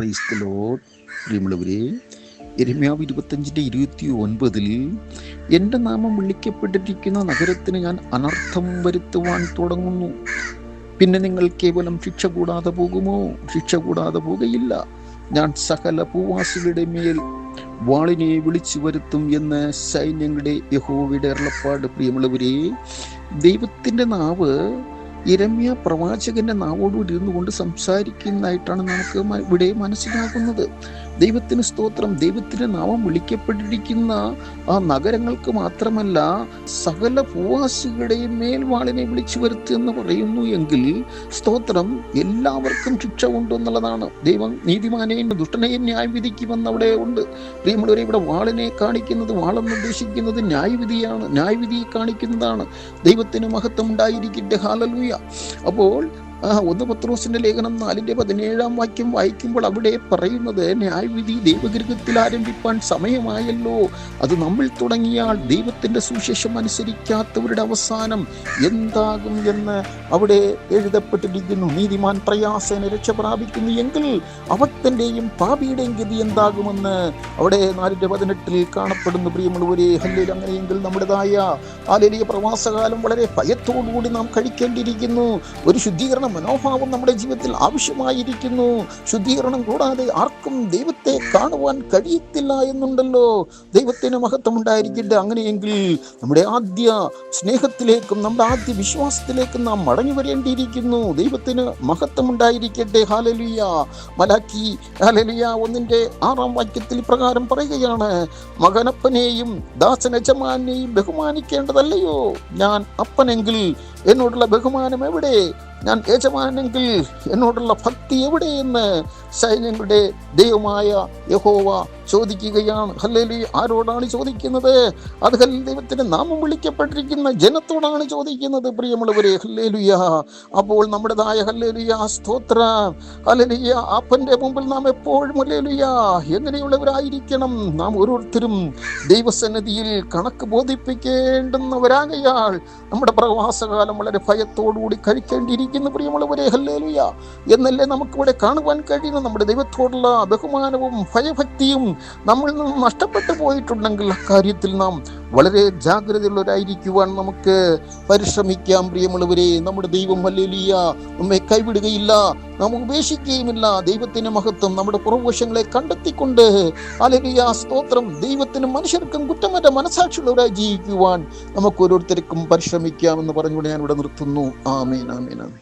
Praise the Lord. പ്രിയമുള്ളവരെ, യിരെമ്യാവ് 25:29 എൻ്റെ നാമം വിളിക്കപ്പെട്ടിരിക്കുന്ന നഗരത്തിന് ഞാൻ അനർത്ഥം വരുത്തുവാൻ തുടങ്ങുന്നു. പിന്നെ നിങ്ങൾ കേവലം ശിക്ഷ കൂടാതെ പോകുമോ? ശിക്ഷ കൂടാതെ പോകുകയില്ല. ഞാൻ സകല ഭൂവാസികളുടെ മേൽ വാളിനെ വിളിച്ചു വരുത്തും എന്ന് സൈന്യങ്ങളുടെ യഹോവയുടെ അരുളപ്പാട്. പ്രിയമുള്ളവരെ, ദൈവത്തിൻ്റെ നാവ് യിരെമ്യാ പ്രവാചകന്റെ നാവോടുകൂടി ഇരുന്നു കൊണ്ട് സംസാരിക്കുന്നതായിട്ടാണ് നമുക്ക് ഇവിടെ മനസ്സിലാക്കുന്നത്. ദൈവത്തിന് സ്തോത്രം. ദൈവത്തിൻ്റെ നാമം വിളിക്കപ്പെട്ടിരിക്കുന്ന ആ നഗരങ്ങൾക്ക് മാത്രമല്ല, സകല ഭൂവാസികളുടെയും മേൽവാളിനെ വിളിച്ചു വരുത്തുക എന്ന് പറയുന്നു എങ്കിൽ സ്തോത്രം, എല്ലാവർക്കും ശിക്ഷ ഉണ്ടെന്നുള്ളതാണ്. ദൈവം നീതിമാനെയും ദുഷ്ടനെയും ന്യായം വിധിക്കുമെന്ന് അവിടെ ഉണ്ട്. പ്രിയമുള്ളവരെ, ഇവിടെ വാളിനെ കാണിക്കുന്നത്, വാളെന്ന് ഉദ്ദേശിക്കുന്നത് ന്യായവിധിയാണ്, ന്യായവിധിയെ കാണിക്കുന്നതാണ്. ദൈവത്തിന് മഹത്വം ഉണ്ടായിരിക്കട്ടെ. ഹല്ലേലൂയ. അപ്പോൾ 1 പത്രോസിന്റെ ലേഖനം 4:17 വായിക്കുമ്പോൾ അവിടെ പറയുന്നത്, ന്യായവിധി ദൈവഗൃഹത്തിൽ ആരംഭിപ്പാൻ സമയമായല്ലോ. അത് നമ്മൾ തുടങ്ങിയാൽ ദൈവത്തിന്റെ സുവിശേഷം അനുസരിക്കാത്തവരുടെ അവസാനം എന്താകും എന്ന് അവിടെ എഴുതപ്പെട്ടിരിക്കുന്നു. നീതിമാൻ പ്രയാസേന രക്ഷ പ്രാപിക്കുന്നു എങ്കിൽ അവത്തന്റെയും പാപിയുടെയും ഗതി എന്താകുമെന്ന് അവിടെ 4:18 കാണപ്പെടുന്നു. പ്രിയമുള്ളവരെ, ഹല്ലേലൂയ. അങ്ങനെയെങ്കിൽ നമ്മുടേതായ ഹല്ലേലൂയ പ്രവാസകാലം വളരെ ഭയത്തോടുകൂടി നാം കഴിക്കേണ്ടിയിരിക്കുന്നു. ഒരു ശുദ്ധീകരണ മനോഭാവം നമ്മുടെ ജീവിതത്തിൽ ആവശ്യമായിരിക്കുന്നു. ശുദ്ധീകരണം കൂടാതെ ആർക്കും ദൈവത്തെ കാണുവാൻ കഴിയത്തില്ല എന്നുണ്ടല്ലോ. ദൈവത്തിന് മഹത്വം ഉണ്ടായിരിക്കട്ടെ. അങ്ങനെയെങ്കിൽ നമ്മുടെ ആദ്യ സ്നേഹത്തിലേക്കും നമ്മുടെ ആദ്യ വിശ്വാസത്തിലേക്കും നാം മടങ്ങി വരേണ്ടിയിരിക്കുന്നു. ദൈവത്തിന് മഹത്വം ഉണ്ടായിരിക്കട്ടെ. ഹല്ലേലൂയ. മലാക്കി ഹല്ലേലൂയ 1:6 പ്രകാരം പറയുകയാണ്, മകനപ്പനെയും ദാസൻ യജമാനെയും ബഹുമാനിക്കേണ്ടതല്ലയോ? ഞാൻ അപ്പനെങ്കിൽ എന്നോടുള്ള ബഹുമാനം എവിടെ? ഞാൻ യജമാനെങ്കിൽ എന്നോടുള്ള ഭക്തി എവിടെയെന്ന് സൈന്യങ്ങളുടെ ദൈവമായ യഹോവ ചോദിക്കുകയാണ്. ഹല്ലേലൂയ. ആരോടാണ് ചോദിക്കുന്നത്? അത് ദൈവത്തിന്റെ നാമം വിളിക്കപ്പെട്ടിരിക്കുന്ന ജനത്തോടാണ് ചോദിക്കുന്നത്. പ്രിയമുള്ളവരെ, ഹല്ലേലൂയ. അപ്പോൾ നമ്മുടേതായ ഹല്ലേലൂയ സ്തോത്രം, ഹല്ലേലൂയ, അപ്പന്റെ മുമ്പിൽ നാം എപ്പോഴും ഹല്ലേലൂയ എങ്ങനെയുള്ളവരായിരിക്കണം? നാം ഓരോരുത്തരും ദൈവസന്നിധിയിൽ കണക്ക് ബോധിപ്പിക്കേണ്ടുന്നവരാകയാൽ നമ്മുടെ പ്രവാസകാലം വളരെ ഭയത്തോടുകൂടി കഴിക്കേണ്ടിയിരിക്കുന്നു. പ്രിയമുള്ളവരെ, ഹല്ലേലൂയ. എന്നല്ലേ നമുക്കിവിടെ കാണുവാൻ കഴിയുന്ന നമ്മുടെ ദൈവത്തോടുള്ള ബഹുമാനവും ഭയഭക്തിയും നമ്മളിൽ നിന്ന് നഷ്ടപ്പെട്ടു പോയിട്ടുണ്ടെങ്കിൽ അക്കാര്യത്തിൽ നാം വളരെ ജാഗ്രതയുള്ളവരായിരിക്കുവാൻ നമുക്ക് പരിശ്രമിക്കാം. പ്രിയമുള്ളവരെ, നമ്മുടെ ദൈവം ഹല്ലേലൂയ നമ്മെ കൈവിടുകയില്ല, നാം ഉപേക്ഷിക്കുകയുമില്ല. ദൈവത്തിന് മഹത്വം. നമ്മുടെ പുറകുവശങ്ങളെ കണ്ടെത്തിക്കൊണ്ട് ഹല്ലേലൂയ സ്തോത്രം, ദൈവത്തിനും മനുഷ്യർക്കും കുറ്റമറ്റ മനസാക്ഷിയുള്ളവരായി ജീവിക്കുവാൻ നമുക്ക് ഓരോരുത്തർക്കും പരിശ്രമിക്കാം എന്ന് പറഞ്ഞുകൊണ്ട് ഞാൻ ഇവിടെ നിർത്തുന്നു. ആമേൻ, ആമേൻ, ആമേൻ.